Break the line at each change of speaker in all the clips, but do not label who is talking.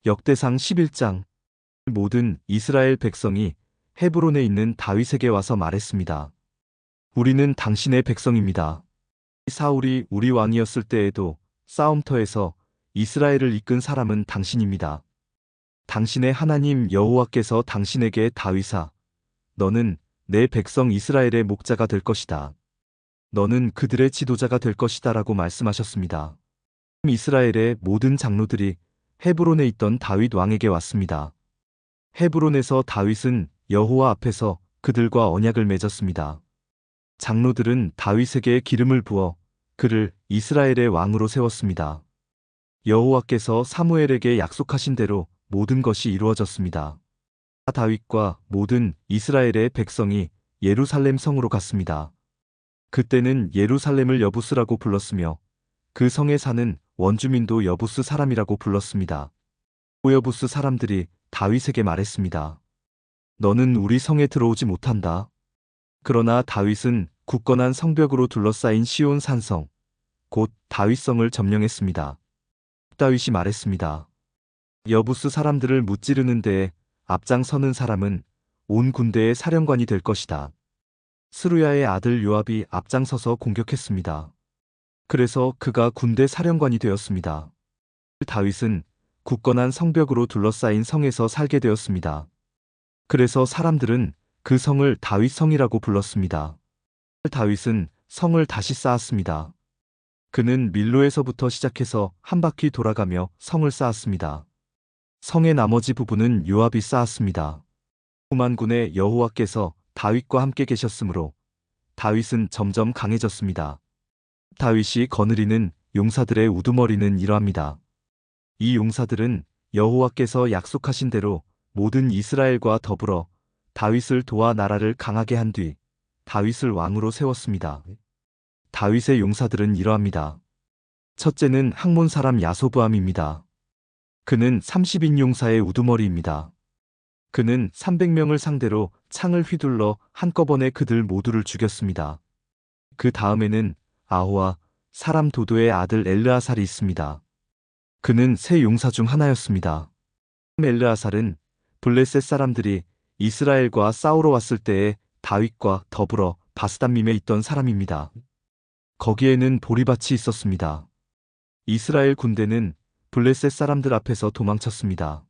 역대상 11장. 모든 이스라엘 백성이 헤브론에 있는 다윗에게 와서 말했습니다. 우리는 당신의 백성입니다. 사울이 우리 왕이었을 때에도 싸움터에서 이스라엘을 이끈 사람은 당신입니다. 당신의 하나님 여호와께서 당신에게 다윗아, 너는 내 백성 이스라엘의 목자가 될 것이다. 너는 그들의 지도자가 될 것이다 라고 말씀하셨습니다. 이스라엘의 모든 장로들이 헤브론에 있던 다윗 왕에게 왔습니다. 헤브론에서 다윗은 여호와 앞에서 그들과 언약을 맺었습니다. 장로들은 다윗에게 기름을 부어 그를 이스라엘의 왕으로 세웠습니다. 여호와께서 사무엘에게 약속하신 대로 모든 것이 이루어졌습니다. 다윗과 모든 이스라엘의 백성이 예루살렘 성으로 갔습니다. 그때는 예루살렘을 여부스라고 불렀으며 그 성에 사는 원주민도 여부스 사람이라고 불렀습니다. 여부스 사람들이 다윗에게 말했습니다. 너는 우리 성에 들어오지 못한다. 그러나 다윗은 굳건한 성벽으로 둘러싸인 시온 산성, 곧 다윗성을 점령했습니다. 다윗이 말했습니다. 여부스 사람들을 무찌르는 데에 앞장서는 사람은 온 군대의 사령관이 될 것이다. 스루야의 아들 요압이 앞장서서 공격했습니다. 그래서 그가 군대 사령관이 되었습니다. 다윗은 굳건한 성벽으로 둘러싸인 성에서 살게 되었습니다. 그래서 사람들은 그 성을 다윗성이라고 불렀습니다. 다윗은 성을 다시 쌓았습니다. 그는 밀로에서부터 시작해서 한 바퀴 돌아가며 성을 쌓았습니다. 성의 나머지 부분은 요압이 쌓았습니다. 후만군의 여호와께서 다윗과 함께 계셨으므로 다윗은 점점 강해졌습니다. 다윗이 거느리는 용사들의 우두머리는 이러합니다. 이 용사들은 여호와께서 약속하신 대로 모든 이스라엘과 더불어 다윗을 도와 나라를 강하게 한 뒤 다윗을 왕으로 세웠습니다. 다윗의 용사들은 이러합니다. 첫째는 학몬 사람 야소브암입니다. 그는 30인 용사의 우두머리입니다. 그는 300명을 상대로 창을 휘둘러 한꺼번에 그들 모두를 죽였습니다. 그 다음에는 아호와 사람 도도의 아들 엘르아살이 있습니다. 그는 세 용사 중 하나였습니다. 엘르아살은 블레셋 사람들이 이스라엘과 싸우러 왔을 때에 다윗과 더불어 바스담밈에 있던 사람입니다. 거기에는 보리밭이 있었습니다. 이스라엘 군대는 블레셋 사람들 앞에서 도망쳤습니다.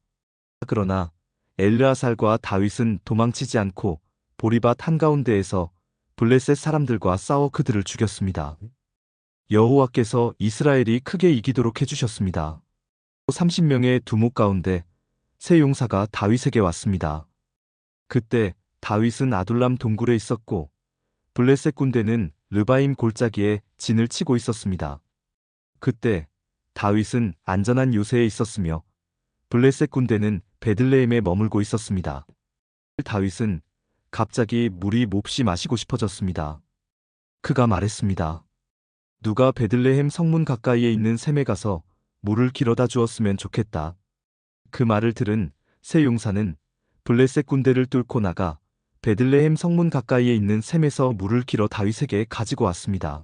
그러나 엘르아살과 다윗은 도망치지 않고 보리밭 한가운데에서 블레셋 사람들과 싸워 그들을 죽였습니다. 여호와께서 이스라엘이 크게 이기도록 해주셨습니다. 30명의 두목 가운데 세 용사가 다윗에게 왔습니다. 그때 다윗은 아둘람 동굴에 있었고 블레셋 군대는 르바임 골짜기에 진을 치고 있었습니다. 그때 다윗은 안전한 요새에 있었으며 블레셋 군대는 베들레헴에 머물고 있었습니다. 다윗은 갑자기 물이 몹시 마시고 싶어졌습니다. 그가 말했습니다. 누가 베들레헴 성문 가까이에 있는 샘에 가서 물을 길어다 주었으면 좋겠다. 그 말을 들은 세 용사는 블레셋 군대를 뚫고 나가 베들레헴 성문 가까이에 있는 샘에서 물을 길어 다윗에게 가지고 왔습니다.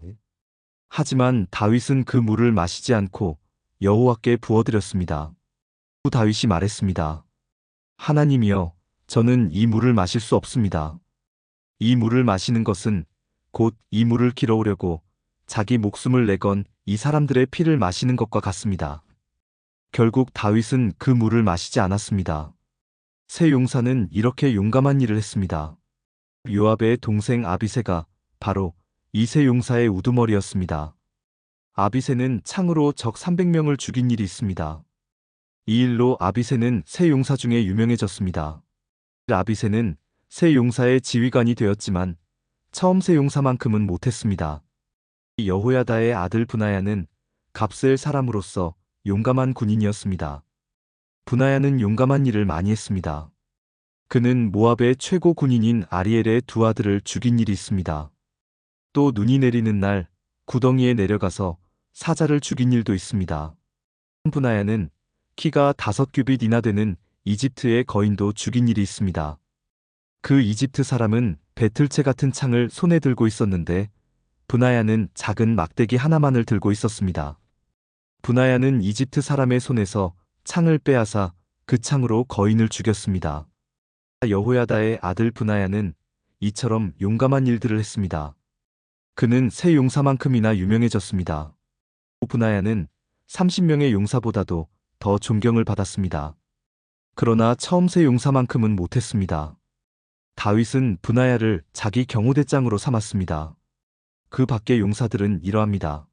하지만 다윗은 그 물을 마시지 않고 여호와께 부어드렸습니다. 후 다윗이 말했습니다. 하나님이여, 저는 이 물을 마실 수 없습니다. 이 물을 마시는 것은 곧 이 물을 길어오려고 자기 목숨을 내건 이 사람들의 피를 마시는 것과 같습니다. 결국 다윗은 그 물을 마시지 않았습니다. 세 용사는 이렇게 용감한 일을 했습니다. 요압의 동생 아비새가 바로 이 세 용사의 우두머리였습니다. 아비새는 창으로 적 300명을 죽인 일이 있습니다. 이 일로 아비새는 세 용사 중에 유명해졌습니다. 아비새는 세 용사의 지휘관이 되었지만 처음 세 용사만큼은 못했습니다. 여호야다의 아들 브나야는 갑스엘 사람으로서 용감한 군인이었습니다. 브나야는 용감한 일을 많이 했습니다. 그는 모압의 최고 군인인 아리엘의 두 아들을 죽인 일이 있습니다. 또 눈이 내리는 날 구덩이에 내려가서 사자를 죽인 일도 있습니다. 브나야는 키가 5규빗이나 되는 이집트의 거인도 죽인 일이 있습니다. 그 이집트 사람은 배틀채 같은 창을 손에 들고 있었는데 브나야는 작은 막대기 하나만을 들고 있었습니다. 브나야는 이집트 사람의 손에서 창을 빼앗아 그 창으로 거인을 죽였습니다. 여호야다의 아들 브나야는 이처럼 용감한 일들을 했습니다. 그는 세 용사만큼이나 유명해졌습니다. 브나야는 30명의 용사보다도 더 존경을 받았습니다. 그러나 처음 세 용사만큼은 못했습니다. 다윗은 브나야를 자기 경호대장으로 삼았습니다. 그 밖의 용사들은 이러합니다.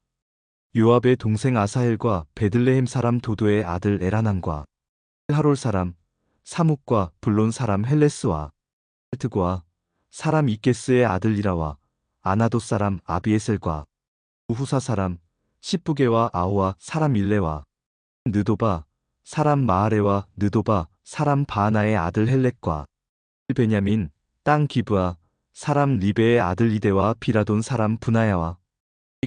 요압의 동생 아사헬과 베들레헴 사람 도도의 아들 에라난과 하롤 사람 사묵과 블론 사람 헬레스와 헬트과 사람 이게스의 아들 이라와 아나도 사람 아비에셀과 우후사 사람 시부게와 아호와 사람 일레와 느도바 사람 마하레와 느도바 사람 바하나의 아들 헬렉과 베냐민 땅 기브아 사람 리베의 아들 이데와 비라돈 사람 브나야와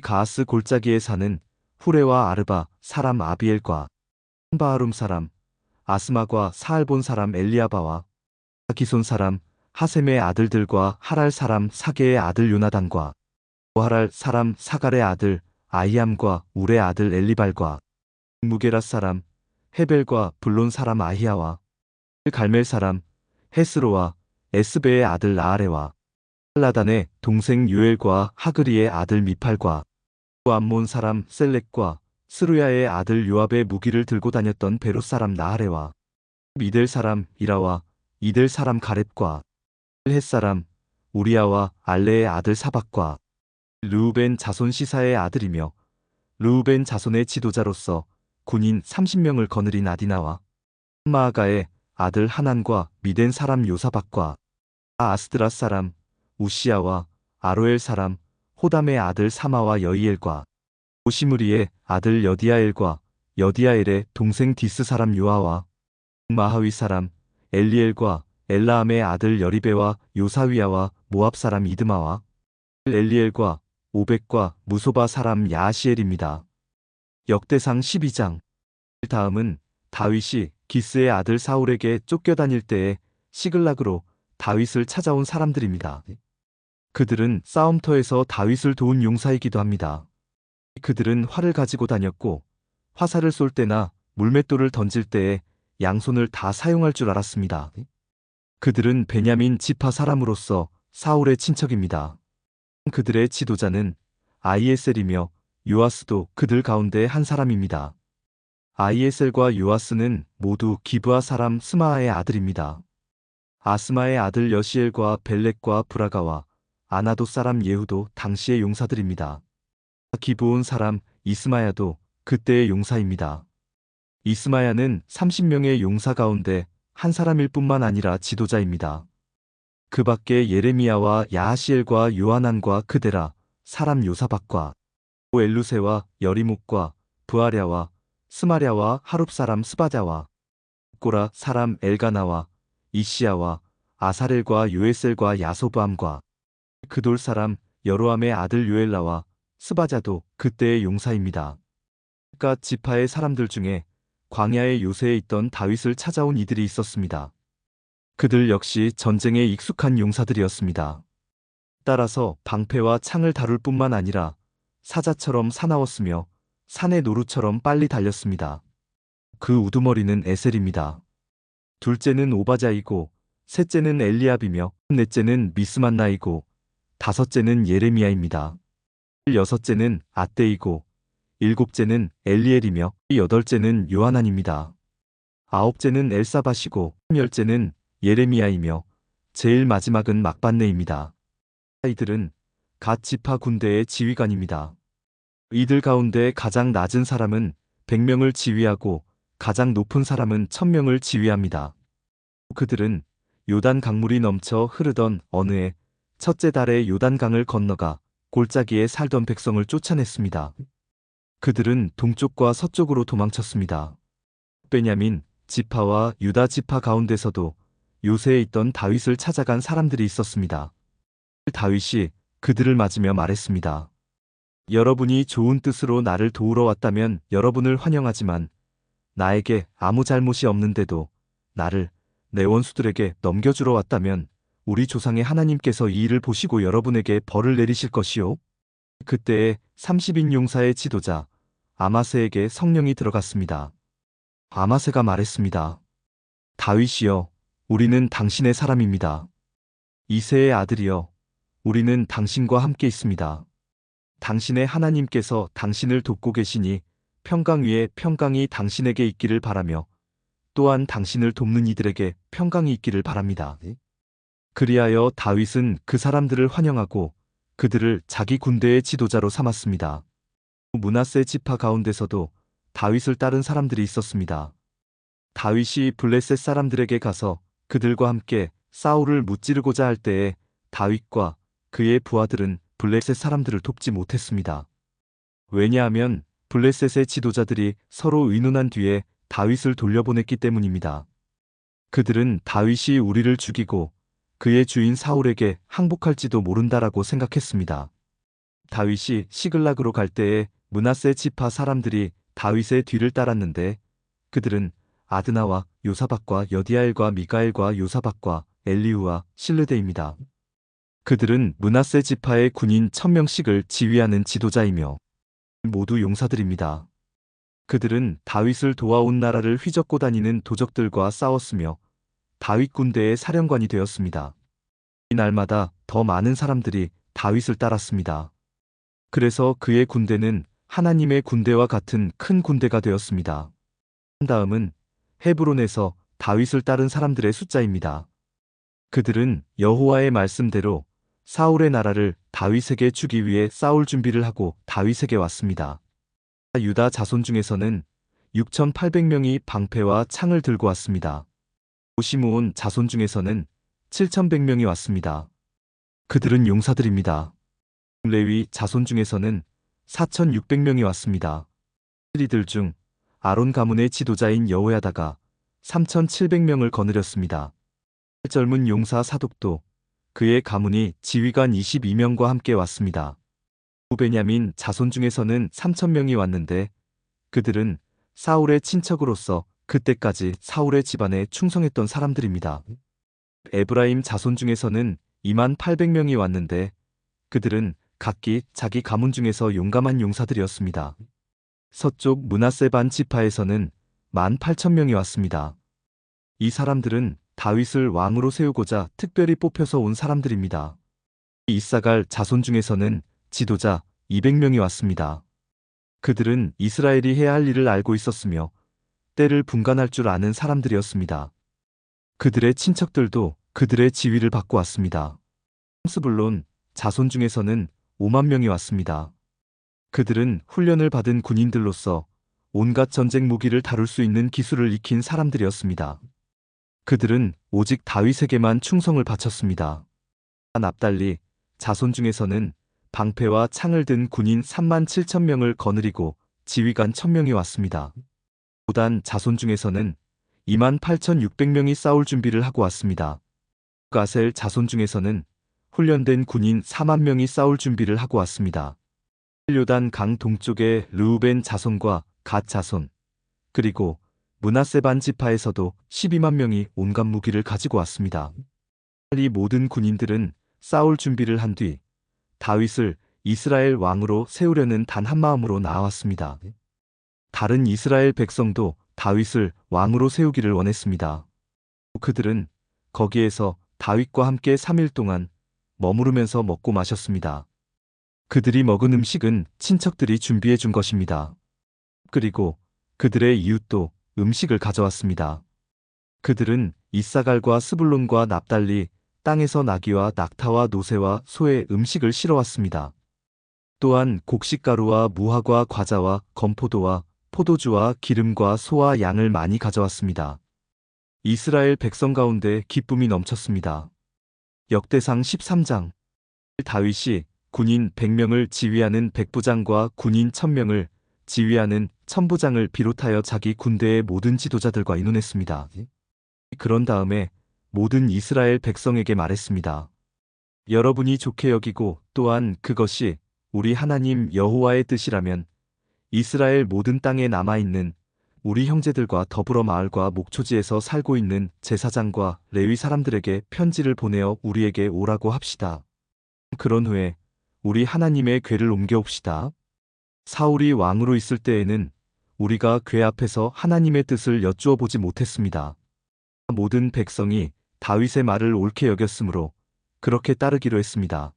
가하스 골짜기에 사는 후레와 아르바 사람 아비엘과 바하룸 사람 아스마과 사알본 사람 엘리아바와 기손 사람 하셈의 아들들과 하랄 사람 사게의 아들 요나단과 오하랄 사람 사갈의 아들 아히암과 울의 아들 엘리발과 무게라 사람 헤벨과 블론 사람 아히야와 갈멜 사람 헤스로와 에스베의 아들 나아레와 할라단의 동생 요엘과 하그리의 아들 미팔과 암몬 사람 셀렉과 스루야의 아들 요압의 무기를 들고 다녔던 베롯 사람 나하레와 이델 사람 이라와 이델 사람 가렙과 헷 사람 우리야와 알레의 아들 사박과 르우벤 자손 시사의 아들이며 르우벤 자손의 지도자로서 군인 30명을 거느린 아디나와 마아가의 아들 하난과 미덴 사람 요사박과 아스드라 사람 우시야와 아로엘 사람 호담의 아들 사마와 여이엘과 오시무리의 아들 여디아엘과 여디아엘의 동생 디스 사람 요아와 마하위 사람 엘리엘과 엘라함의 아들 여리베와 요사위야와 모압 사람 이드마와 엘리엘과 오벡과 무소바 사람 야하시엘입니다. 역대상 12장. 다음은 다윗이 기스의 아들 사울에게 쫓겨다닐 때에 시글락으로 다윗을 찾아온 사람들입니다. 그들은 싸움터에서 다윗을 도운 용사이기도 합니다. 그들은 활을 가지고 다녔고 화살을 쏠 때나 물맷돌을 던질 때에 양손을 다 사용할 줄 알았습니다. 그들은 베냐민 지파 사람으로서 사울의 친척입니다. 그들의 지도자는 아히에셀이며 요아스도 그들 가운데 한 사람입니다. 아히에셀과 요아스는 모두 기브아 사람 스마아의 아들입니다. 아스마의 아들 여시엘과 벨렉과 브라가와 아나도 사람 예후도 당시의 용사들입니다. 기브온 사람 이스마야도 그때의 용사입니다. 이스마야는 30명의 용사 가운데 한 사람일 뿐만 아니라 지도자입니다. 그 밖에 예레미야와 야하시엘과 요하난과 그데라 사람 요사박과 엘루세와 여리묵과 부아랴와 스마랴와 하룹 사람 스바자와 꼬라 사람 엘가나와 이시야와 아사렐과 요에셀과 야소브암과 그돌 사람 여로함의 아들 요엘라와 스바자도 그때의 용사입니다. 갓 지파의 사람들 중에 광야의 요새에 있던 다윗을 찾아온 이들이 있었습니다. 그들 역시 전쟁에 익숙한 용사들이었습니다. 따라서 방패와 창을 다룰 뿐만 아니라 사자처럼 사나웠으며 산의 노루처럼 빨리 달렸습니다. 그 우두머리는 에셀입니다. 둘째는 오바자이고 셋째는 엘리압이며 넷째는 미스만나이고 다섯째는 예레미야입니다. 여섯째는 아떼이고 일곱째는 엘리엘이며 여덟째는 요하난입니다. 아홉째는 엘사밧이고 열째는 예레미야이며 제일 마지막은 막반네입니다. 이들은 갓 지파 군대의 지휘관입니다. 이들 가운데 가장 낮은 사람은 100명을 지휘하고 가장 높은 사람은 1000명을 지휘합니다. 그들은 요단 강물이 넘쳐 흐르던 어느 해 첫째 달에 요단강을 건너가 골짜기에 살던 백성을 쫓아냈습니다. 그들은 동쪽과 서쪽으로 도망쳤습니다. 베냐민 지파와 유다 지파 가운데서도 요새에 있던 다윗을 찾아간 사람들이 있었습니다. 다윗이 그들을 맞으며 말했습니다. 여러분이 좋은 뜻으로 나를 도우러 왔다면 여러분을 환영하지만 나에게 아무 잘못이 없는데도 나를 내 원수들에게 넘겨주러 왔다면 우리 조상의 하나님께서 이 일을 보시고 여러분에게 벌을 내리실 것이요. 그때에 30인 용사의 지도자 아마세에게 성령이 들어갔습니다. 아마세가 말했습니다. 다윗이여, 우리는 당신의 사람입니다. 이새의 아들이여, 우리는 당신과 함께 있습니다. 당신의 하나님께서 당신을 돕고 계시니 평강 위에 평강이 당신에게 있기를 바라며 또한 당신을 돕는 이들에게 평강이 있기를 바랍니다. 그리하여 다윗은 그 사람들을 환영하고 그들을 자기 군대의 지도자로 삼았습니다. 므낫세 지파 가운데서도 다윗을 따른 사람들이 있었습니다. 다윗이 블레셋 사람들에게 가서 그들과 함께 사울을 무찌르고자 할 때에 다윗과 그의 부하들은 블레셋 사람들을 돕지 못했습니다. 왜냐하면 블레셋의 지도자들이 서로 의논한 뒤에 다윗을 돌려보냈기 때문입니다. 그들은 다윗이 우리를 죽이고 그의 주인 사울에게 항복할지도 모른다라고 생각했습니다. 다윗이 시글락으로 갈 때에 므낫세 지파 사람들이 다윗의 뒤를 따랐는데 그들은 아드나와 요사박과 여디아엘과 미가엘과 요사박과 엘리후와 실르데입니다. 그들은 므낫세 지파의 군인 1000명씩을 지휘하는 지도자이며 모두 용사들입니다. 그들은 다윗을 도와온 나라를 휘젓고 다니는 도적들과 싸웠으며 다윗 군대의 사령관이 되었습니다. 이 날마다 더 많은 사람들이 다윗을 따랐습니다. 그래서 그의 군대는 하나님의 군대와 같은 큰 군대가 되었습니다. 다음은 헤브론에서 다윗을 따른 사람들의 숫자입니다. 그들은 여호와의 말씀대로 사울의 나라를 다윗에게 주기 위해 싸울 준비를 하고 다윗에게 왔습니다. 유다 자손 중에서는 6800명이 방패와 창을 들고 왔습니다. 시므온 자손 중에서는 7100명이 왔습니다. 그들은 용사들입니다. 레위 자손 중에서는 4600명이 왔습니다. 이들 중 아론 가문의 지도자인 여호야다가 3700명을 거느렸습니다. 젊은 용사 사독도 그의 가문이 지휘관 22명과 함께 왔습니다. 베냐민 자손 중에서는 3000명이 왔는데 그들은 사울의 친척으로서 그때까지 사울의 집안에 충성했던 사람들입니다. 에브라임 자손 중에서는 2800명이 왔는데 그들은 각기 자기 가문 중에서 용감한 용사들이었습니다. 서쪽 므낫세 반 지파에서는 18,000명이 왔습니다. 이 사람들은 다윗을 왕으로 세우고자 특별히 뽑혀서 온 사람들입니다. 이사갈 자손 중에서는 지도자 200명이 왔습니다. 그들은 이스라엘이 해야 할 일을 알고 있었으며 때를 분간할 줄 아는 사람들이었습니다. 그들의 친척들도 그들의 지휘를 받고 왔습니다. 스불론 자손 중에서는 5만 명이 왔습니다. 그들은 훈련을 받은 군인들로서 온갖 전쟁 무기를 다룰 수 있는 기술을 익힌 사람들이었습니다. 그들은 오직 다윗에게만 충성을 바쳤습니다. 납달리 자손 중에서는 방패와 창을 든 군인 37,000명을 거느리고 지휘관 1000명이 왔습니다. 도단 자손 중에서는 28,600명이 싸울 준비를 하고 왔습니다. 가셀 자손 중에서는 훈련된 군인 4만 명이 싸울 준비를 하고 왔습니다. 요단 강 동쪽의 르우벤 자손과 갓 자손, 그리고 므낫세 반 지파에서도 12만 명이 온갖 무기를 가지고 왔습니다. 이 모든 군인들은 싸울 준비를 한 뒤 다윗을 이스라엘 왕으로 세우려는 단 한 마음으로 나아왔습니다. 다른 이스라엘 백성도 다윗을 왕으로 세우기를 원했습니다. 그들은 거기에서 다윗과 함께 3일 동안 머무르면서 먹고 마셨습니다. 그들이 먹은 음식은 친척들이 준비해 준 것입니다. 그리고 그들의 이웃도 음식을 가져왔습니다. 그들은 이사갈과 스불론과 납달리 땅에서 나귀와 낙타와 노새와 소의 음식을 실어왔습니다. 또한 곡식가루와 무화과 과자와 건포도와 포도주와 기름과 소와 양을 많이 가져왔습니다. 이스라엘 백성 가운데 기쁨이 넘쳤습니다. 역대상 13장. 다윗이 군인 100명을 지휘하는 백부장과 군인 1000명을 지휘하는 천부장을 비롯하여 자기 군대의 모든 지도자들과 의논했습니다. 그런 다음에 모든 이스라엘 백성에게 말했습니다. 여러분이 좋게 여기고 또한 그것이 우리 하나님 여호와의 뜻이라면 이스라엘 모든 땅에 남아있는 우리 형제들과 더불어 마을과 목초지에서 살고 있는 제사장과 레위 사람들에게 편지를 보내어 우리에게 오라고 합시다. 그런 후에 우리 하나님의 궤를 옮겨옵시다. 사울이 왕으로 있을 때에는 우리가 궤 앞에서 하나님의 뜻을 여쭈어 보지 못했습니다. 모든 백성이 다윗의 말을 옳게 여겼으므로 그렇게 따르기로 했습니다.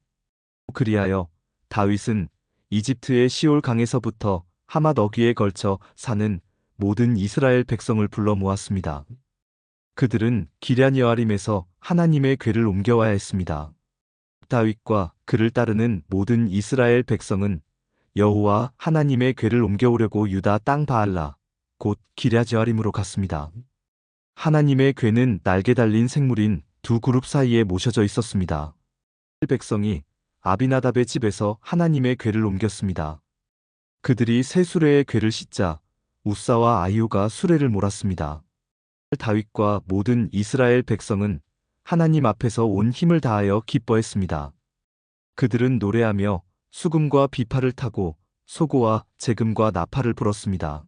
그리하여 다윗은 이집트의 시올 강에서부터 하맛 어귀에 걸쳐 사는 모든 이스라엘 백성을 불러 모았습니다. 그들은 기럇 여아림에서 하나님의 궤를 옮겨와야 했습니다. 다윗과 그를 따르는 모든 이스라엘 백성은 여호와 하나님의 궤를 옮겨오려고 유다 땅 바알라 곧 기럇 여아림으로 갔습니다. 하나님의 궤는 날개 달린 생물인 두 그룹 사이에 모셔져 있었습니다. 백성이 아비나답의 집에서 하나님의 궤를 옮겼습니다. 그들이 새 수레의 궤를 싣자 우사와 아히오가 수레를 몰았습니다. 다윗과 모든 이스라엘 백성은 하나님 앞에서 온 힘을 다하여 기뻐했습니다. 그들은 노래하며 수금과 비파를 타고 소고와 제금과 나팔을 불었습니다.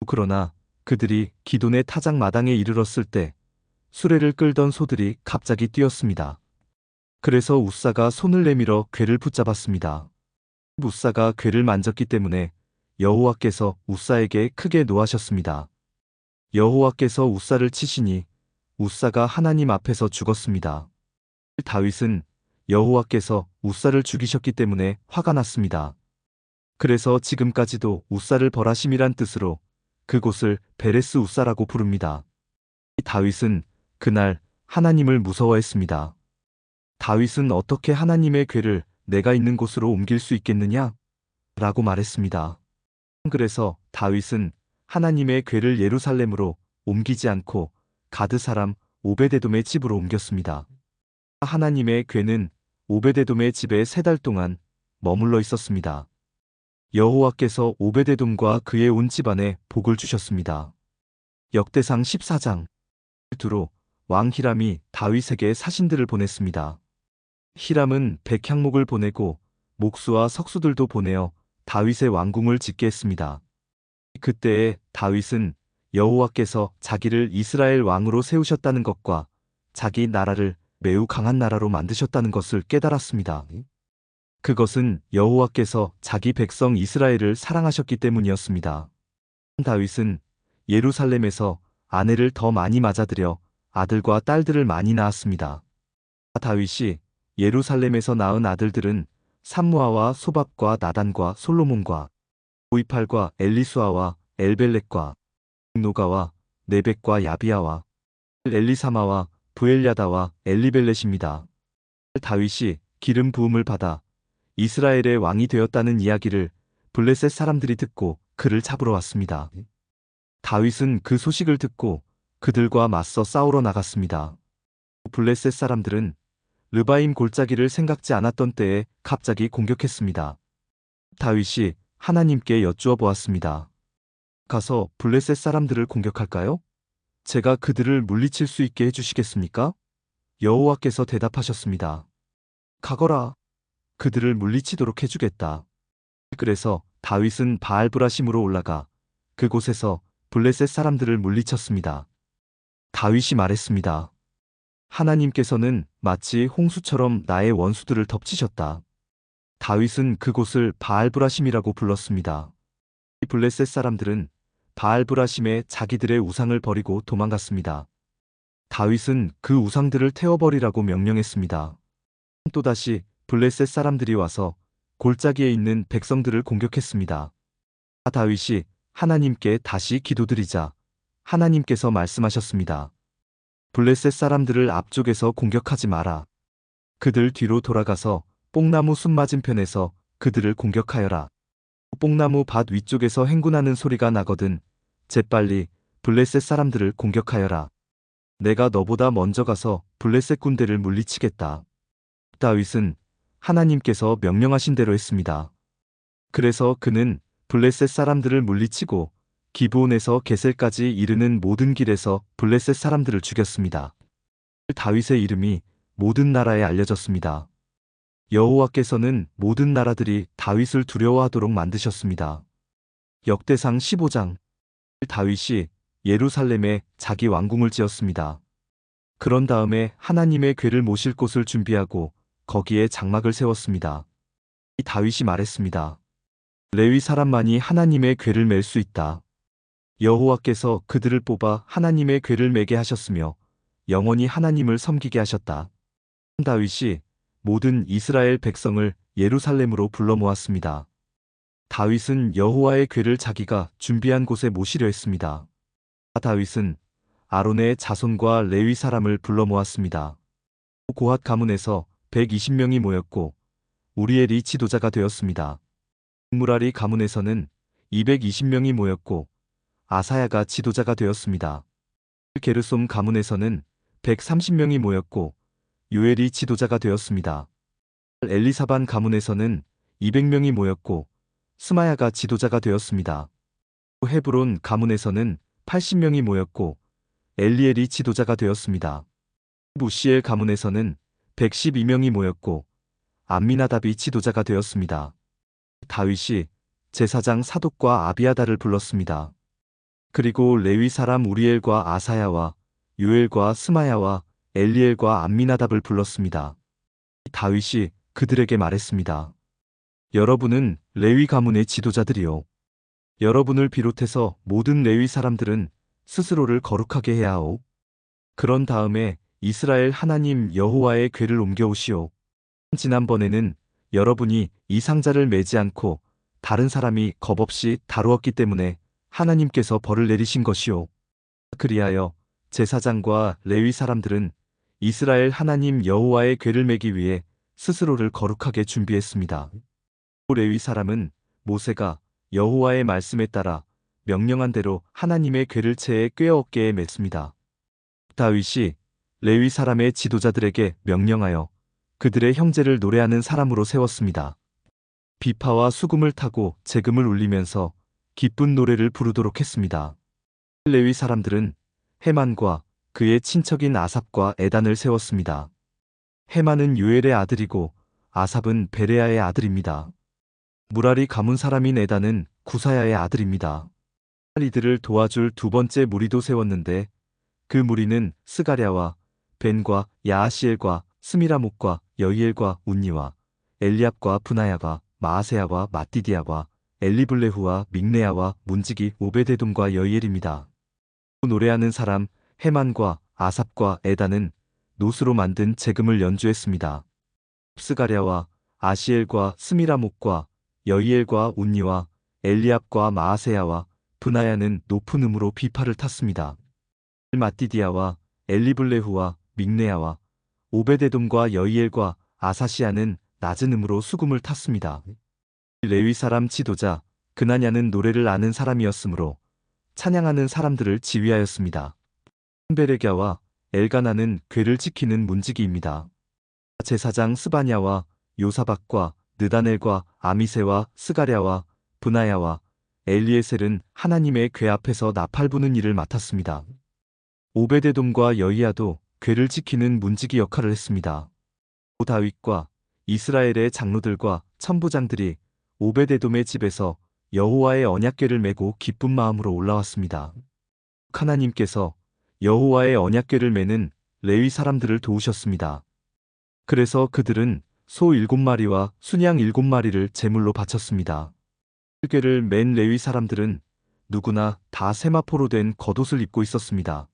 그러나 그들이 기돈의 타작 마당에 이르렀을 때 수레를 끌던 소들이 갑자기 뛰었습니다. 그래서 우사가 손을 내밀어 궤를 붙잡았습니다. 우사가 궤를 만졌기 때문에 여호와께서 우사에게 크게 노하셨습니다. 여호와께서 우사를 치시니 우사가 하나님 앞에서 죽었습니다. 다윗은 여호와께서 우사를 죽이셨기 때문에 화가 났습니다. 그래서 지금까지도 우사를 벌하심이란 뜻으로 그곳을 베레스 우사라고 부릅니다. 다윗은 그날 하나님을 무서워했습니다. 다윗은 어떻게 하나님의 궤를 내가 있는 곳으로 옮길 수 있겠느냐? 라고 말했습니다. 그래서 다윗은 하나님의 궤를 예루살렘으로 옮기지 않고 가드 사람 오베데돔의 집으로 옮겼습니다. 하나님의 궤는 오베데돔의 집에 3달 동안 머물러 있었습니다. 여호와께서 오베데돔과 그의 온 집안에 복을 주셨습니다. 역대상 14장. 두로 왕 히람이 다윗에게 사신들을 보냈습니다. 히람은 백향목을 보내고 목수와 석수들도 보내어 다윗의 왕궁을 짓게 했습니다. 그때에 다윗은 여호와께서 자기를 이스라엘 왕으로 세우셨다는 것과 자기 나라를 매우 강한 나라로 만드셨다는 것을 깨달았습니다. 그것은 여호와께서 자기 백성 이스라엘을 사랑하셨기 때문이었습니다. 다윗은 예루살렘에서 아내를 더 많이 맞아들여 아들과 딸들을 많이 낳았습니다. 다윗이 예루살렘에서 낳은 아들들은 삼무아와 소밥과 나단과 솔로몬과 오이팔과 엘리수아와 엘벨렉과 노가와 네벡과 야비야와 엘리사마와 부엘야다와 엘리벨렛입니다. 다윗이 기름 부음을 받아 이스라엘의 왕이 되었다는 이야기를 블레셋 사람들이 듣고 그를 잡으러 왔습니다. 다윗은 그 소식을 듣고 그들과 맞서 싸우러 나갔습니다. 블레셋 사람들은 르바임 골짜기를 생각지 않았던 때에 갑자기 공격했습니다. 다윗이 하나님께 여쭈어 보았습니다. 가서 블레셋 사람들을 공격할까요? 제가 그들을 물리칠 수 있게 해주시겠습니까? 여호와께서 대답하셨습니다. 가거라. 그들을 물리치도록 해주겠다. 그래서 다윗은 바알브라심으로 올라가 그곳에서 블레셋 사람들을 물리쳤습니다. 다윗이 말했습니다. 하나님께서는 마치 홍수처럼 나의 원수들을 덮치셨다. 다윗은 그곳을 바알브라심이라고 불렀습니다. 블레셋 사람들은 바알브라심에 자기들의 우상을 버리고 도망갔습니다. 다윗은 그 우상들을 태워버리라고 명령했습니다. 또다시 블레셋 사람들이 와서 골짜기에 있는 백성들을 공격했습니다. 다윗이 하나님께 다시 기도드리자 하나님께서 말씀하셨습니다. 블레셋 사람들을 앞쪽에서 공격하지 마라. 그들 뒤로 돌아가서 뽕나무 숲 맞은편에서 그들을 공격하여라. 뽕나무 밭 위쪽에서 행군하는 소리가 나거든 재빨리 블레셋 사람들을 공격하여라. 내가 너보다 먼저 가서 블레셋 군대를 물리치겠다. 다윗은 하나님께서 명령하신 대로 했습니다. 그래서 그는 블레셋 사람들을 물리치고 기브온에서 게셀까지 이르는 모든 길에서 블레셋 사람들을 죽였습니다. 다윗의 이름이 모든 나라에 알려졌습니다. 여호와께서는 모든 나라들이 다윗을 두려워하도록 만드셨습니다. 역대상 15장. 다윗이 예루살렘에 자기 왕궁을 지었습니다. 그런 다음에 하나님의 궤를 모실 곳을 준비하고 거기에 장막을 세웠습니다. 다윗이 말했습니다. 레위 사람만이 하나님의 궤를 맬 수 있다. 여호와께서 그들을 뽑아 하나님의 궤를 매게 하셨으며 영원히 하나님을 섬기게 하셨다. 다윗이 모든 이스라엘 백성을 예루살렘으로 불러 모았습니다. 다윗은 여호와의 궤를 자기가 준비한 곳에 모시려 했습니다. 다윗은 아론의 자손과 레위 사람을 불러 모았습니다. 고핫 가문에서 120명이 모였고 우리엘이 지도자가 되었습니다. 무라리 가문에서는 220명이 모였고 아사야가 지도자가 되었습니다. 게르솜 가문에서는 130명이 모였고 요엘이 지도자가 되었습니다. 엘리사반 가문에서는 200명이 모였고 스마야가 지도자가 되었습니다. 헤브론 가문에서는 80명이 모였고 엘리엘이 지도자가 되었습니다. 무시엘 가문에서는 112명이 모였고 암미나답이 지도자가 되었습니다. 다윗이 제사장 사독과 아비아다를 불렀습니다. 그리고 레위 사람 우리엘과 아사야와 요엘과 스마야와 엘리엘과 암미나답을 불렀습니다. 다윗이 그들에게 말했습니다. 여러분은 레위 가문의 지도자들이요. 여러분을 비롯해서 모든 레위 사람들은 스스로를 거룩하게 해야 하오. 그런 다음에 이스라엘 하나님 여호와의 궤를 옮겨오시오. 지난번에는 여러분이 이 상자를 매지 않고 다른 사람이 겁없이 다루었기 때문에 하나님께서 벌을 내리신 것이오. 그리하여 제사장과 레위 사람들은 이스라엘 하나님 여호와의 궤를 매기 위해 스스로를 거룩하게 준비했습니다. 레위 사람은 모세가 여호와의 말씀에 따라 명령한 대로 하나님의 궤를 채에 꾀 어깨에 맸습니다. 다윗이 레위 사람의 지도자들에게 명령하여 그들의 형제를 노래하는 사람으로 세웠습니다. 비파와 수금을 타고 재금을 울리면서 기쁜 노래를 부르도록 했습니다. 레위 사람들은 헤만과 그의 친척인 아삽과 에단을 세웠습니다. 헤만은 요엘의 아들이고 아삽은 베레야의 아들입니다. 무라리 가문 사람인 에단은 구사야의 아들입니다. 이들을 도와줄 두 번째 무리도 세웠는데 그 무리는 스가랴와 벤과 야하시엘과 스미라목과 여이엘과 운니와 엘리압과 브나야와 마아세야와 마띠디아와 엘리블레후와 믹네야와 문지기 오베데돔과 여이엘입니다. 노래하는 사람 헤만과 아삽과 에단은 노스로 만든 재금을 연주했습니다. 스가랴와 아시엘과 스미라목과 여이엘과 운니와 엘리압과 마아세야와 브나야는 높은 음으로 비파를 탔습니다. 마띠디아와 엘리블레후와 믹네야와 오베데돔과 여이엘과 아사시아는 낮은 음으로 수금을 탔습니다. 레위 사람 지도자 그나냐는 노래를 아는 사람이었으므로 찬양하는 사람들을 지휘하였습니다. 베레갸와 엘가나는 궤를 지키는 문지기입니다. 제사장 스바냐와 요사박과 느다넬과 아미세와 스가랴와 브나야와 엘리에셀은 하나님의 궤 앞에서 나팔 부는 일을 맡았습니다. 오베데돔과 여이야도 궤를 지키는 문지기 역할을 했습니다. 다윗과 이스라엘의 장로들과 천부장들이 오베데돔의 집에서 여호와의 언약궤를 메고 기쁜 마음으로 올라왔습니다. 하나님께서 여호와의 언약궤를 메는 레위 사람들을 도우셨습니다. 그래서 그들은 소 7마리와 순양 7마리를 제물로 바쳤습니다. 궤를 맨 레위 사람들은 누구나 다 세마포로 된 겉옷을 입고 있었습니다.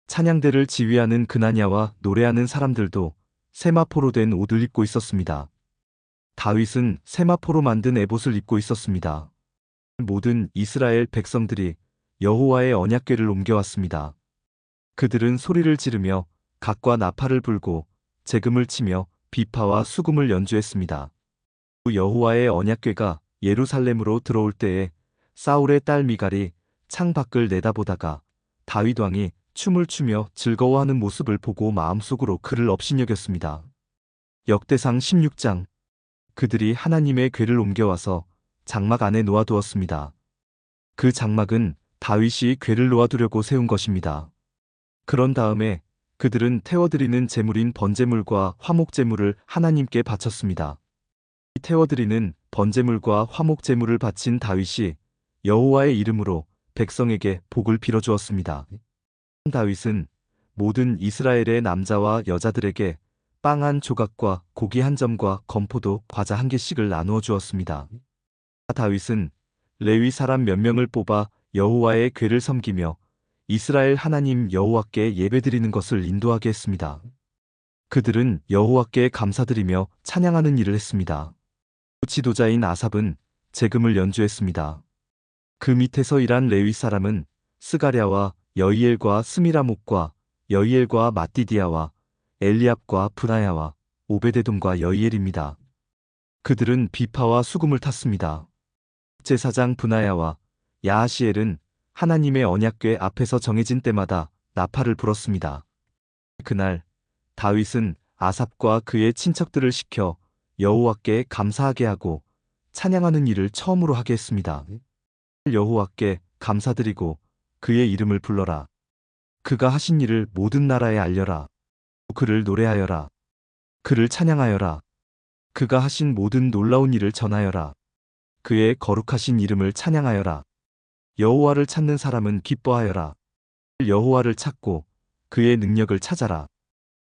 찬양대를 지휘하는 그나냐와 노래하는 사람들도 세마포로 된 옷을 입고 있었습니다. 다윗은 세마포로 만든 에봇을 입고 있었습니다. 모든 이스라엘 백성들이 여호와의 언약궤를 옮겨왔습니다. 그들은 소리를 지르며 각과 나팔을 불고 재금을 치며 비파와 수금을 연주했습니다. 여호와의 언약궤가 예루살렘으로 들어올 때에 사울의 딸 미갈이 창 밖을 내다보다가 다윗 왕이 춤을 추며 즐거워하는 모습을 보고 마음속으로 그를 업신여겼습니다. 역대상 16장. 그들이 하나님의 궤를 옮겨와서 장막 안에 놓아두었습니다. 그 장막은 다윗이 궤를 놓아두려고 세운 것입니다. 그런 다음에 그들은 태워드리는 제물인 번제물과 화목제물을 하나님께 바쳤습니다. 태워드리는 번제물과 화목제물을 바친 다윗이 여호와의 이름으로 백성에게 복을 빌어주었습니다. 다윗은 모든 이스라엘의 남자와 여자들에게 빵 한 조각과 고기 한 점과 건포도 과자 한 개씩을 나누어 주었습니다. 다윗은 레위 사람 몇 명을 뽑아 여호와의 궤를 섬기며 이스라엘 하나님 여호와께 예배드리는 것을 인도하게 했습니다. 그들은 여호와께 감사드리며 찬양하는 일을 했습니다. 지도자인 아삽은 제금을 연주했습니다. 그 밑에서 일한 레위 사람은 스가랴와 여이엘과 스미라목과 여이엘과 마띠디아와 엘리압과 브나야와 오베데돔과 여이엘입니다. 그들은 비파와 수금을 탔습니다. 제사장 브나야와 야하시엘은 하나님의 언약궤 앞에서 정해진 때마다 나팔을 불었습니다. 그날 다윗은 아삽과 그의 친척들을 시켜 여호와께 감사하게 하고 찬양하는 일을 처음으로 하게 했습니다. 여호와께 감사드리고 그의 이름을 불러라. 그가 하신 일을 모든 나라에 알려라. 그를 노래하여라. 그를 찬양하여라. 그가 하신 모든 놀라운 일을 전하여라. 그의 거룩하신 이름을 찬양하여라. 여호와를 찾는 사람은 기뻐하여라. 여호와를 찾고 그의 능력을 찾아라.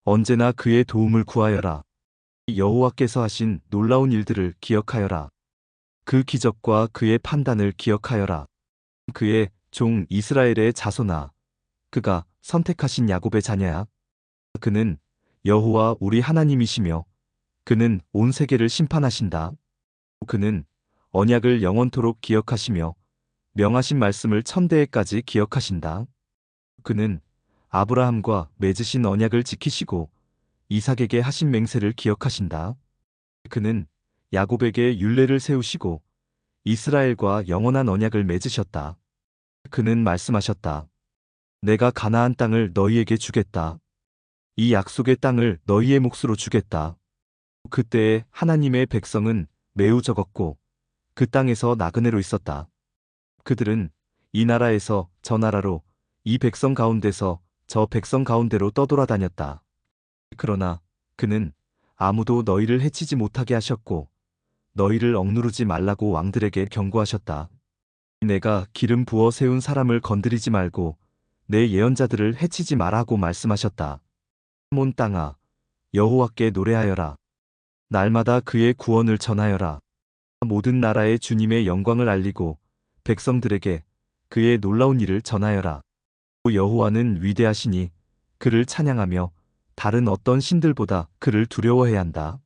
언제나 그의 도움을 구하여라. 여호와께서 하신 놀라운 일들을 기억하여라. 그 기적과 그의 판단을 기억하여라. 그의 종 이스라엘의 자손아, 그가 선택하신 야곱의 자녀야. 그는 여호와 우리 하나님이시며 그는 온 세계를 심판하신다. 그는 언약을 영원토록 기억하시며 명하신 말씀을 천대에까지 기억하신다. 그는 아브라함과 맺으신 언약을 지키시고 이삭에게 하신 맹세를 기억하신다. 그는 야곱에게 율례를 세우시고 이스라엘과 영원한 언약을 맺으셨다. 그는 말씀하셨다. 내가 가나안 땅을 너희에게 주겠다. 이 약속의 땅을 너희의 몫으로 주겠다. 그때에 하나님의 백성은 매우 적었고 그 땅에서 나그네로 있었다. 그들은 이 나라에서 저 나라로, 이 백성 가운데서 저 백성 가운데로 떠돌아다녔다. 그러나 그는 아무도 너희를 해치지 못하게 하셨고 너희를 억누르지 말라고 왕들에게 경고하셨다. 내가 기름 부어 세운 사람을 건드리지 말고 내 예언자들을 해치지 말라고 말씀하셨다. 몬 땅아, 여호와께 노래하여라. 날마다 그의 구원을 전하여라. 모든 나라의 주님의 영광을 알리고 백성들에게 그의 놀라운 일을 전하여라. 여호와는 위대하시니 그를 찬양하며 다른 어떤 신들보다 그를 두려워해야 한다.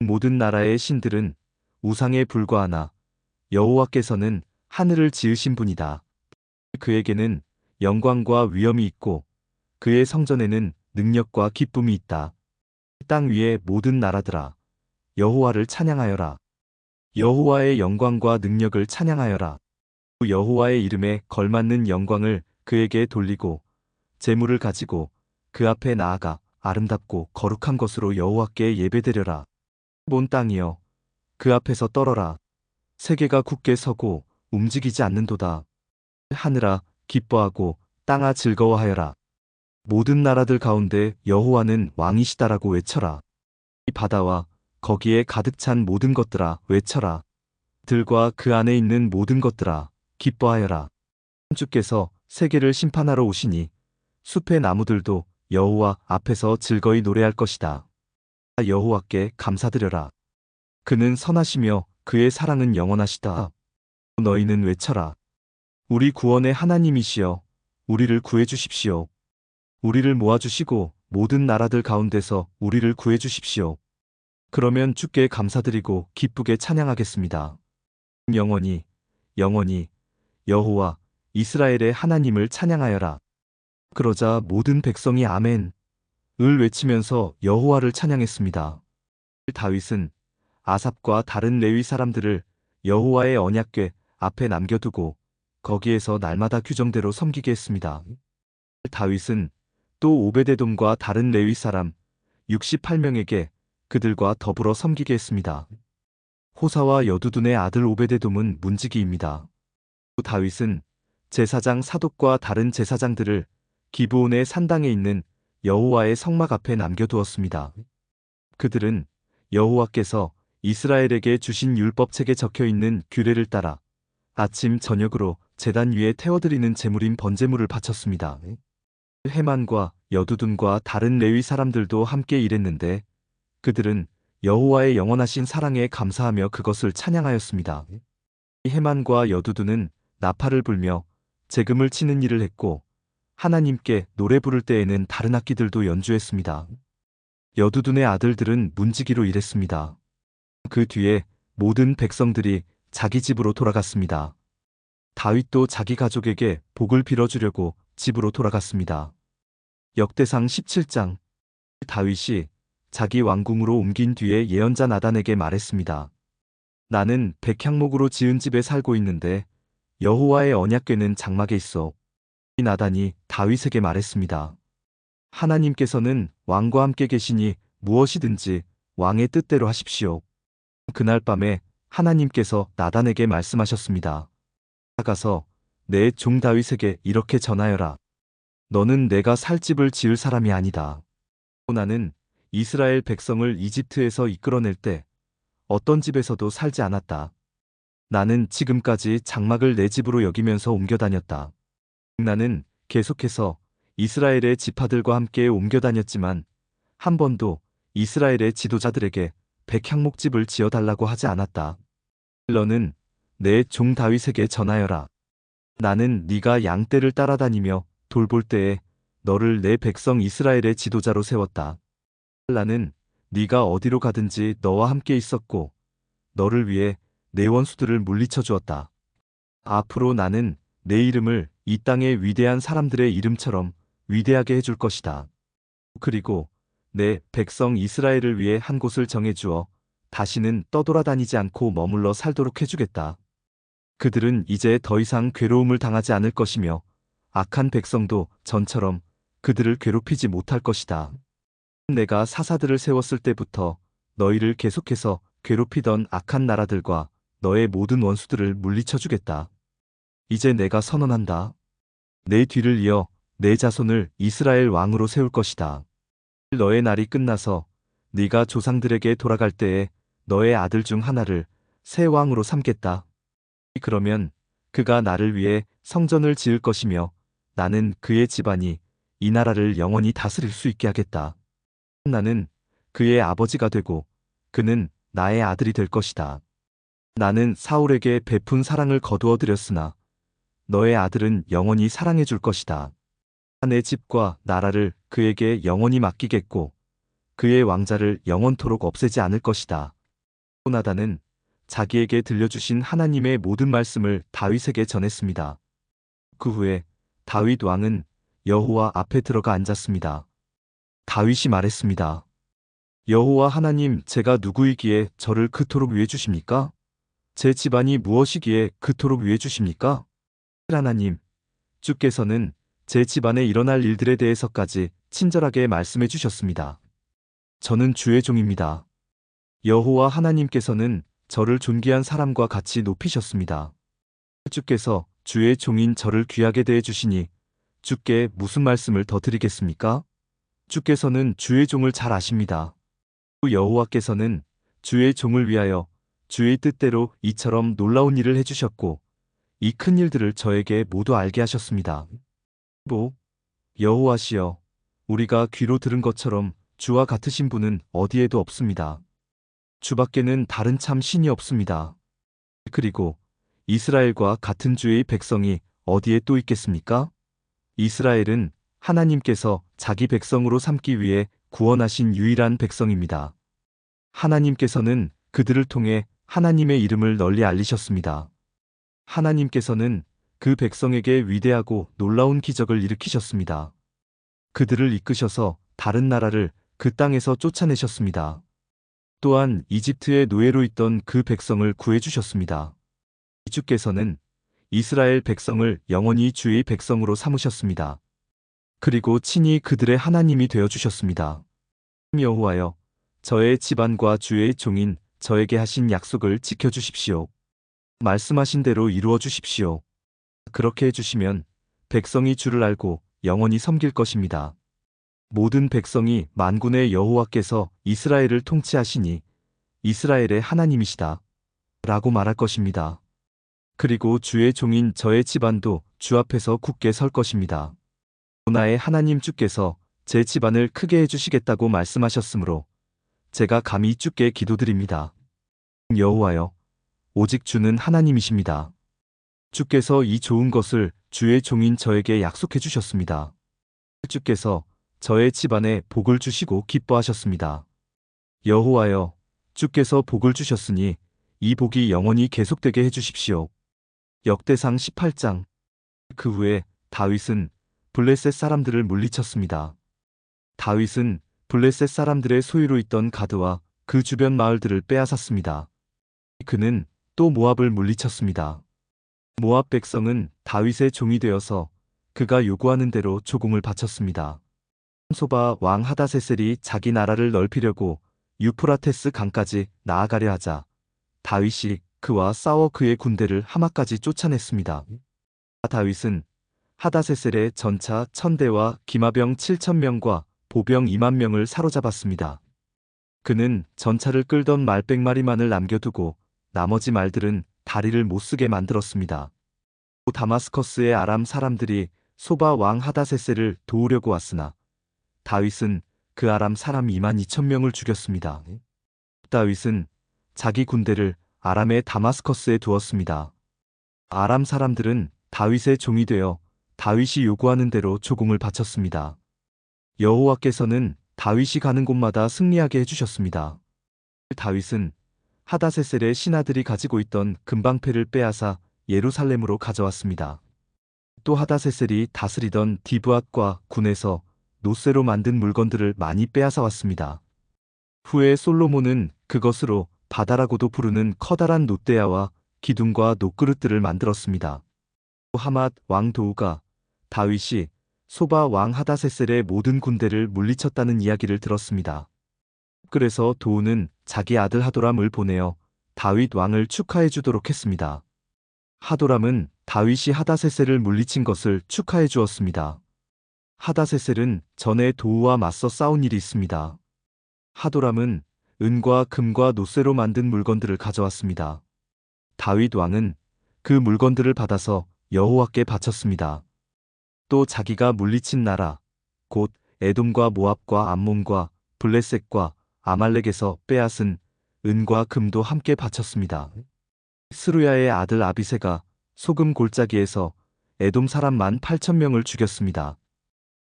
모든 나라의 신들은 우상에 불과하나 여호와께서는 하늘을 지으신 분이다. 그에게는 영광과 위엄이 있고 그의 성전에는 능력과 기쁨이 있다. 땅 위의 모든 나라들아, 여호와를 찬양하여라. 여호와의 영광과 능력을 찬양하여라. 여호와의 이름에 걸맞는 영광을 그에게 돌리고 제물을 가지고 그 앞에 나아가 아름답고 거룩한 것으로 여호와께 예배드려라. 온 땅이여, 그 앞에서 떨어라. 세계가 굳게 서고 움직이지 않는도다. 하늘아, 기뻐하고 땅아, 즐거워하여라. 모든 나라들 가운데 여호와는 왕이시다라고 외쳐라. 이 바다와 거기에 가득 찬 모든 것들아, 외쳐라. 들과 그 안에 있는 모든 것들아, 기뻐하여라. 주께서 세계를 심판하러 오시니 숲의 나무들도 여호와 앞에서 즐거이 노래할 것이다. 여호와께 감사드려라. 그는 선하시며 그의 사랑은 영원하시다. 너희는 외쳐라. 우리 구원의 하나님이시여, 우리를 구해주십시오. 우리를 모아주시고 모든 나라들 가운데서 우리를 구해주십시오. 그러면 주께 감사드리고 기쁘게 찬양하겠습니다. 영원히 영원히 여호와 이스라엘의 하나님을 찬양하여라. 그러자 모든 백성이 아멘 을 외치면서 여호와를 찬양했습니다. 다윗은 아삽과 다른 레위 사람들을 여호와의 언약궤 앞에 남겨두고 거기에서 날마다 규정대로 섬기게 했습니다. 다윗은 또 오베데돔과 다른 레위 사람 68명에게 그들과 더불어 섬기게 했습니다. 호사와 여두둔의 아들 오베데돔은 문지기입니다. 다윗은 제사장 사독과 다른 제사장들을 기브온의 산당에 있는 여호와의 성막 앞에 남겨두었습니다. 그들은 여호와께서 이스라엘에게 주신 율법책에 적혀있는 규례를 따라 아침 저녁으로 제단 위에 태워드리는 제물인 번제물을 바쳤습니다. 헤만과 여두둔과 다른 레위 사람들도 함께 일했는데 그들은 여호와의 영원하신 사랑에 감사하며 그것을 찬양하였습니다. 헤만과 여두둔은 나팔을 불며 재금을 치는 일을 했고 하나님께 노래 부를 때에는 다른 악기들도 연주했습니다. 여두둔의 아들들은 문지기로 일했습니다. 그 뒤에 모든 백성들이 자기 집으로 돌아갔습니다. 다윗도 자기 가족에게 복을 빌어주려고 집으로 돌아갔습니다. 역대상 17장. 다윗이 자기 왕궁으로 옮긴 뒤에 예언자 나단에게 말했습니다. 나는 백향목으로 지은 집에 살고 있는데 여호와의 언약궤는 장막에 있어. 이 나단이 다윗에게 말했습니다. 하나님께서는 왕과 함께 계시니 무엇이든지 왕의 뜻대로 하십시오. 그날 밤에 하나님께서 나단에게 말씀하셨습니다. 나가서 내 종 다윗에게 이렇게 전하여라. 너는 내가 살 집을 지을 사람이 아니다. 나는 이스라엘 백성을 이집트에서 이끌어낼 때 어떤 집에서도 살지 않았다. 나는 지금까지 장막을 내 집으로 여기면서 옮겨 다녔다. 나는 계속해서 이스라엘의 지파들과 함께 옮겨 다녔지만 한 번도 이스라엘의 지도자들에게 백향목집을 지어달라고 하지 않았다. 너는 내 종 다윗에게 전하여라. 나는 네가 양떼를 따라다니며 돌볼 때에 너를 내 백성 이스라엘의 지도자로 세웠다. 나는 네가 어디로 가든지 너와 함께 있었고 너를 위해 내 원수들을 물리쳐 주었다. 앞으로 나는 내 이름을 이 땅의 위대한 사람들의 이름처럼 위대하게 해줄 것이다. 그리고 내 백성 이스라엘을 위해 한 곳을 정해주어 다시는 떠돌아다니지 않고 머물러 살도록 해주겠다. 그들은 이제 더 이상 괴로움을 당하지 않을 것이며 악한 백성도 전처럼 그들을 괴롭히지 못할 것이다. 내가 사사들을 세웠을 때부터 너희를 계속해서 괴롭히던 악한 나라들과 너의 모든 원수들을 물리쳐 주겠다. 이제 내가 선언한다. 내 뒤를 이어 내 자손을 이스라엘 왕으로 세울 것이다. 너의 날이 끝나서 네가 조상들에게 돌아갈 때에 너의 아들 중 하나를 새 왕으로 삼겠다. 그러면 그가 나를 위해 성전을 지을 것이며 나는 그의 집안이 이 나라를 영원히 다스릴 수 있게 하겠다. 나는 그의 아버지가 되고 그는 나의 아들이 될 것이다. 나는 사울에게 베푼 사랑을 거두어 드렸으나 너의 아들은 영원히 사랑해 줄 것이다. 내 집과 나라를 그에게 영원히 맡기겠고 그의 왕자를 영원토록 없애지 않을 것이다. 나단은 자기에게 들려주신 하나님의 모든 말씀을 다윗에게 전했습니다. 그 후에 다윗 왕은 여호와 앞에 들어가 앉았습니다. 다윗이 말했습니다. 여호와 하나님, 제가 누구이기에 저를 그토록 위해 주십니까? 제 집안이 무엇이기에 그토록 위해 주십니까? 하나님, 주께서는 제 집안에 일어날 일들에 대해서까지 친절하게 말씀해 주셨습니다. 저는 주의 종입니다. 여호와 하나님께서는 저를 존귀한 사람과 같이 높이셨습니다. 주께서 주의 종인 저를 귀하게 대해 주시니 주께 무슨 말씀을 더 드리겠습니까? 주께서는 주의 종을 잘 아십니다. 여호와께서는 주의 종을 위하여 주의 뜻대로 이처럼 놀라운 일을 해주셨고 이 큰 일들을 저에게 모두 알게 하셨습니다. 여호와시여, 우리가 귀로 들은 것처럼 주와 같으신 분은 어디에도 없습니다. 주밖에는 다른 참 신이 없습니다. 그리고 이스라엘과 같은 주의 백성이 어디에 또 있겠습니까? 이스라엘은 하나님께서 자기 백성으로 삼기 위해 구원하신 유일한 백성입니다. 하나님께서는 그들을 통해 하나님의 이름을 널리 알리셨습니다. 하나님께서는 그 백성에게 위대하고 놀라운 기적을 일으키셨습니다. 그들을 이끄셔서 다른 나라를 그 땅에서 쫓아내셨습니다. 또한 이집트의 노예로 있던 그 백성을 구해주셨습니다. 주께서는 이스라엘 백성을 영원히 주의 백성으로 삼으셨습니다. 그리고 친히 그들의 하나님이 되어주셨습니다. 여호와여, 저의 집안과 주의 종인 저에게 하신 약속을 지켜주십시오. 말씀하신 대로 이루어 주십시오. 그렇게 해주시면 백성이 주를 알고 영원히 섬길 것입니다. 모든 백성이 만군의 여호와께서 이스라엘을 통치하시니 이스라엘의 하나님이시다 라고 말할 것입니다. 그리고 주의 종인 저의 집안도 주 앞에서 굳게 설 것입니다. 나의 하나님 주께서 제 집안을 크게 해주시겠다고 말씀하셨으므로 제가 감히 주께 기도드립니다. 여호와여, 오직 주는 하나님이십니다. 주께서 이 좋은 것을 주의 종인 저에게 약속해 주셨습니다. 주께서 저의 집안에 복을 주시고 기뻐하셨습니다. 여호와여, 주께서 복을 주셨으니 이 복이 영원히 계속되게 해 주십시오. 역대상 18장. 그 후에 다윗은 블레셋 사람들을 물리쳤습니다. 다윗은 블레셋 사람들의 소유로 있던 가드와 그 주변 마을들을 빼앗았습니다. 그는 또 모압을 물리쳤습니다. 모압 백성은 다윗의 종이 되어서 그가 요구하는 대로 조공을 바쳤습니다. 소바 왕 하다세셀이 자기 나라를 넓히려고 유프라테스 강까지 나아가려 하자 다윗이 그와 싸워 그의 군대를 하마까지 쫓아냈습니다. 다윗은 하다세셀의 전차 1000대와 기마병 7000명과 보병 2만 명을 사로잡았습니다. 그는 전차를 끌던 말 100마리만을 남겨두고 나머지 말들은 다리를 못쓰게 만들었습니다. 다마스커스의 아람 사람들이 소바 왕 하다세셀을 도우려고 왔으나 다윗은 그 아람 사람 2만 2천 명을 죽였습니다. 다윗은 자기 군대를 아람의 다마스커스에 두었습니다. 아람 사람들은 다윗의 종이 되어 다윗이 요구하는 대로 조공을 바쳤습니다. 여호와께서는 다윗이 가는 곳마다 승리하게 해주셨습니다. 다윗은 하다세셀의 신하들이 가지고 있던 금방패를 빼앗아 예루살렘으로 가져왔습니다. 또 하다세셀이 다스리던 디브앗과 군에서 노쇠로 만든 물건들을 많이 빼앗아 왔습니다. 후에 솔로몬은 그것으로 바다라고도 부르는 커다란 놋대야와 기둥과 놋그릇들을 만들었습니다. 하맛 왕 도우가 다윗이 소바 왕 하다세셀의 모든 군대를 물리쳤다는 이야기를 들었습니다. 그래서 도우는 자기 아들 하도람을 보내어 다윗 왕을 축하해 주도록 했습니다. 하도람은 다윗이 하다세셀을 물리친 것을 축하해 주었습니다. 하다세셀은 전에 도우와 맞서 싸운 일이 있습니다. 하도람은 은과 금과 놋쇠로 만든 물건들을 가져왔습니다. 다윗 왕은 그 물건들을 받아서 여호와께 바쳤습니다. 또 자기가 물리친 나라, 곧 에돔과 모압과 암몬과 블레셋과 아말렉에서 빼앗은 은과 금도 함께 바쳤습니다. 스루야의 아들 아비새가 소금 골짜기에서 에돔 사람 18,000명을 죽였습니다.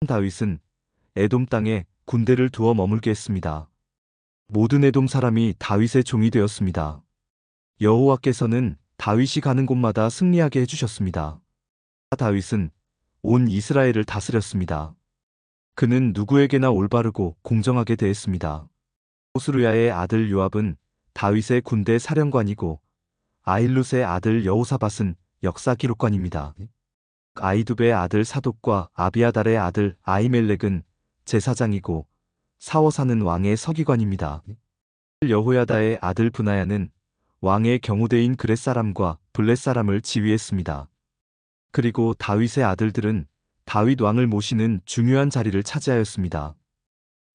다윗은 에돔 땅에 군대를 두어 머물게 했습니다. 모든 에돔 사람이 다윗의 종이 되었습니다. 여호와께서는 다윗이 가는 곳마다 승리하게 해주셨습니다. 다윗은 온 이스라엘을 다스렸습니다. 그는 누구에게나 올바르고 공정하게 대했습니다. 스루야의 아들 요압은 다윗의 군대 사령관이고 아힐룻의 아들 여호사밧은 역사 기록관입니다. 아이두베의 아들 사독과 아비아달의 아들 아히멜렉은 제사장이고 사워사는 왕의 서기관입니다. 여호야다의 아들 브나야는 왕의 경호대인 그렛 사람과 블렛 사람을 지휘했습니다. 그리고 다윗의 아들들은 다윗 왕을 모시는 중요한 자리를 차지하였습니다.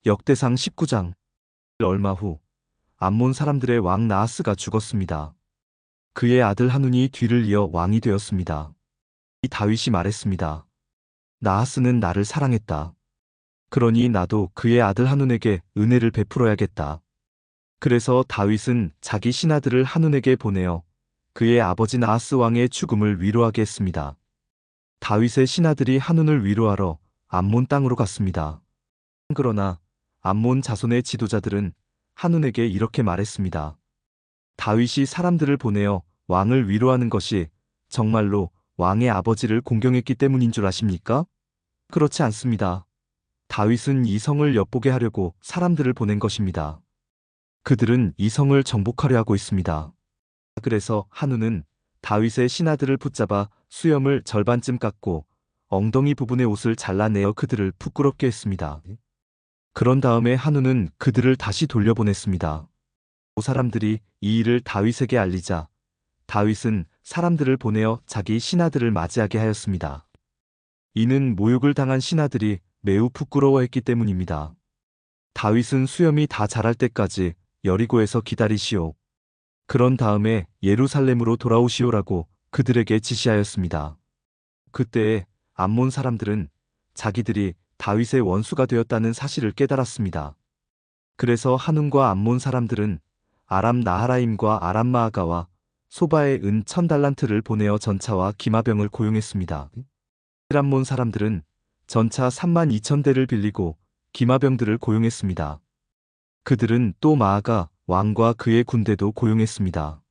역대상 19장. 얼마 후 암몬 사람들의 왕 나하스가 죽었습니다. 그의 아들 하눈이 뒤를 이어 왕이 되었습니다. 이 다윗이 말했습니다. 나하스는 나를 사랑했다. 그러니 나도 그의 아들 하눈에게 은혜를 베풀어야겠다. 그래서 다윗은 자기 신하들을 하눈에게 보내어 그의 아버지 나하스 왕의 죽음을 위로하게 했습니다. 다윗의 신하들이 하눈을 위로하러 암몬 땅으로 갔습니다. 그러나 암몬 자손의 지도자들은 하눈에게 이렇게 말했습니다. 다윗이 사람들을 보내어 왕을 위로하는 것이 정말로 왕의 아버지를 공경했기 때문인 줄 아십니까? 그렇지 않습니다. 다윗은 이 성을 엿보게 하려고 사람들을 보낸 것입니다. 그들은 이 성을 정복하려 하고 있습니다. 그래서 하눈은 다윗의 신하들을 붙잡아 수염을 절반쯤 깎고 엉덩이 부분의 옷을 잘라내어 그들을 부끄럽게 했습니다. 그런 다음에 하눈은 그들을 다시 돌려보냈습니다. 사람들이 이 일을 다윗에게 알리자 다윗은 사람들을 보내어 자기 신하들을 맞이하게 하였습니다. 이는 모욕을 당한 신하들이 매우 부끄러워했기 때문입니다. 다윗은 수염이 다 자랄 때까지 여리고에서 기다리시오. 그런 다음에 예루살렘으로 돌아오시오라고 그들에게 지시하였습니다. 그때에 암몬 사람들은 자기들이 다윗의 원수가 되었다는 사실을 깨달았습니다. 그래서 하눈과 암몬 사람들은 아람 나하라임과 아람 마아가와 소바에 은 1000달란트를 보내어 전차와 기마병을 고용했습니다. 암몬 사람들은 전차 32,000대를 빌리고 기마병들을 고용했습니다. 그들은 또 마아가 왕과 그의 군대도 고용했습니다.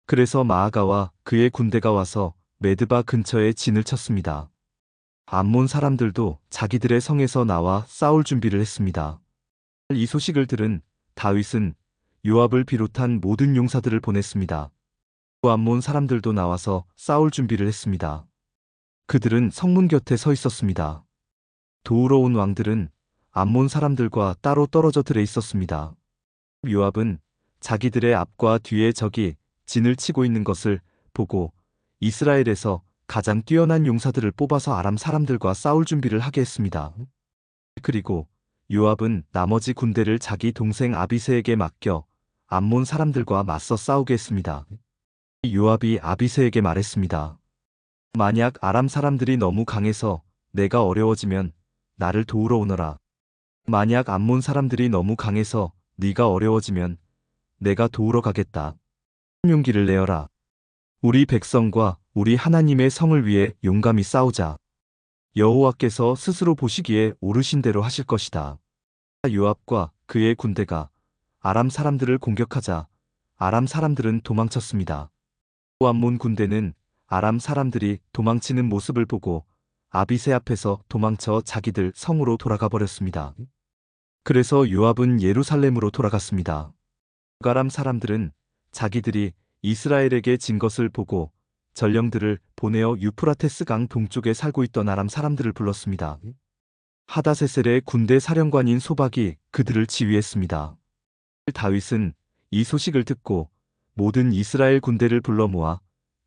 그래서 마아가와 그의 군대가 와서 메드바 근처에 진을 쳤습니다. 암몬 사람들도 자기들의 성에서 나와 싸울 준비를 했습니다. 이 소식을 들은 다윗은 요압을 비롯한 모든 용사들을 보냈습니다. 암몬 사람들도 나와서 싸울 준비를 했습니다. 그들은 성문 곁에 서 있었습니다. 도우러 온 왕들은 암몬 사람들과 따로 떨어져 들에 있었습니다. 요압은 자기들의 앞과 뒤에 적이 진을 치고 있는 것을 보고 이스라엘에서 가장 뛰어난 용사들을 뽑아서 아람 사람들과 싸울 준비를 하게 했습니다. 그리고 요압은 나머지 군대를 자기 동생 아비새에게 맡겨 암몬 사람들과 맞서 싸우게 했습니다. 요압이 아비새에게 말했습니다. 만약 아람 사람들이 너무 강해서 내가 어려워지면 나를 도우러 오너라. 만약 암몬 사람들이 너무 강해서 네가 어려워지면 내가 도우러 가겠다. 용기를 내어라. 우리 백성과 우리 하나님의 성을 위해 용감히 싸우자. 여호와께서 스스로 보시기에 옳으신 대로 하실 것이다. 요압과 그의 군대가 아람 사람들을 공격하자 아람 사람들은 도망쳤습니다. 암몬 군대는 아람 사람들이 도망치는 모습을 보고 아비새 앞에서 도망쳐 자기들 성으로 돌아가 버렸습니다. 그래서 요압은 예루살렘으로 돌아갔습니다. 아람 사람들은 자기들이 이스라엘에게 진 것을 보고 전령들을 보내어 유프라테스 강 동쪽에 살고 있던 아람 사람들을 불렀습니다. 하다세셀의 군대 사령관인 소박이 그들을 지휘했습니다. 다윗은 이 소식을 듣고 모든 이스라엘 군대를 불러 모아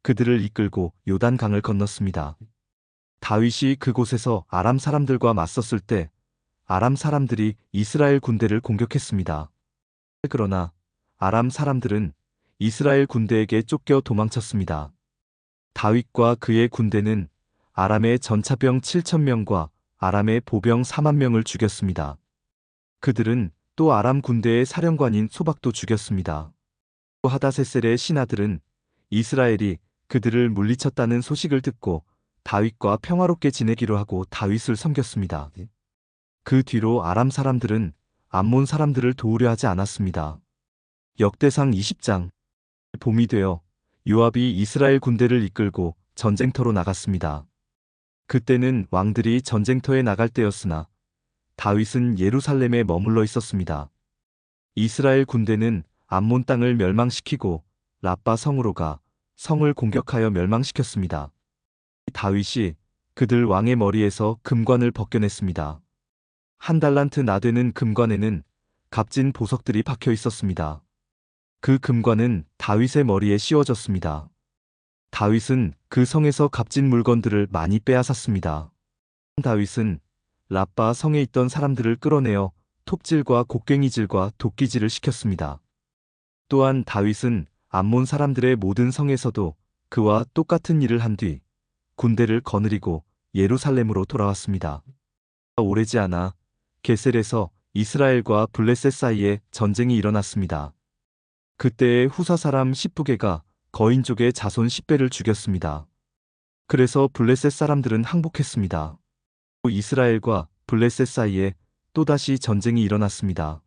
그들을 이끌고 요단강을 건넜습니다. 다윗이 그곳에서 아람 사람들과 맞섰을 때 아람 사람들이 이스라엘 군대를 공격했습니다. 그러나 아람 사람들은 이스라엘 군대에게 쫓겨 도망쳤습니다. 다윗과 그의 군대는 아람의 전차병 7,000명과 아람의 보병 40,000명을 죽였습니다. 그들은 또 아람 군대의 사령관인 소박도 죽였습니다. 하다세셀의 신하들은 이스라엘이 그들을 물리쳤다는 소식을 듣고 다윗과 평화롭게 지내기로 하고 다윗을 섬겼습니다. 그 뒤로 아람 사람들은 암몬 사람들을 도우려 하지 않았습니다. 역대상 20장. 봄이 되어 요압이 이스라엘 군대를 이끌고 전쟁터로 나갔습니다. 그때는 왕들이 전쟁터에 나갈 때였으나 다윗은 예루살렘에 머물러 있었습니다. 이스라엘 군대는 암몬 땅을 멸망시키고 라빠 성으로 가 성을 공격하여 멸망시켰습니다. 다윗이 그들 왕의 머리에서 금관을 벗겨냈습니다. 1달란트 나되는 금관에는 값진 보석들이 박혀 있었습니다. 그 금관은 다윗의 머리에 씌워졌습니다. 다윗은 그 성에서 값진 물건들을 많이 빼앗았습니다. 다윗은 라빠 성에 있던 사람들을 끌어내어 톱질과 곡괭이질과 도끼질을 시켰습니다. 또한 다윗은 암몬 사람들의 모든 성에서도 그와 똑같은 일을 한 뒤 군대를 거느리고 예루살렘으로 돌아왔습니다. 오래지 않아 게셀에서 이스라엘과 블레셋 사이에 전쟁이 일어났습니다. 그때의 후사 사람 시브게가 거인족의 자손 10배를 죽였습니다. 그래서 블레셋 사람들은 항복했습니다. 이스라엘과 블레셋 사이에 또다시 전쟁이 일어났습니다.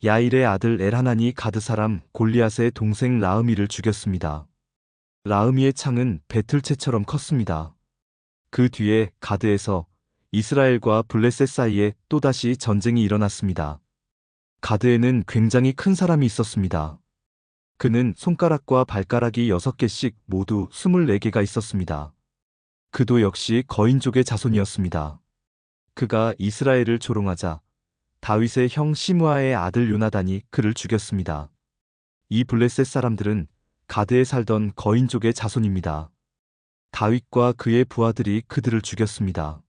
야일의 아들 엘하난이 가드 사람 골리앗의 동생 라흐미를 죽였습니다. 라흐미의 창은 배틀채처럼 컸습니다. 그 뒤에 가드에서 이스라엘과 블레셋 사이에 또다시 전쟁이 일어났습니다. 가드에는 굉장히 큰 사람이 있었습니다. 그는 손가락과 발가락이 6개씩 모두 24개가 있었습니다. 그도 역시 거인족의 자손이었습니다. 그가 이스라엘을 조롱하자 다윗의 형 시므아의 아들 요나단이 그를 죽였습니다. 이 블레셋 사람들은 가드에 살던 거인족의 자손입니다. 다윗과 그의 부하들이 그들을 죽였습니다.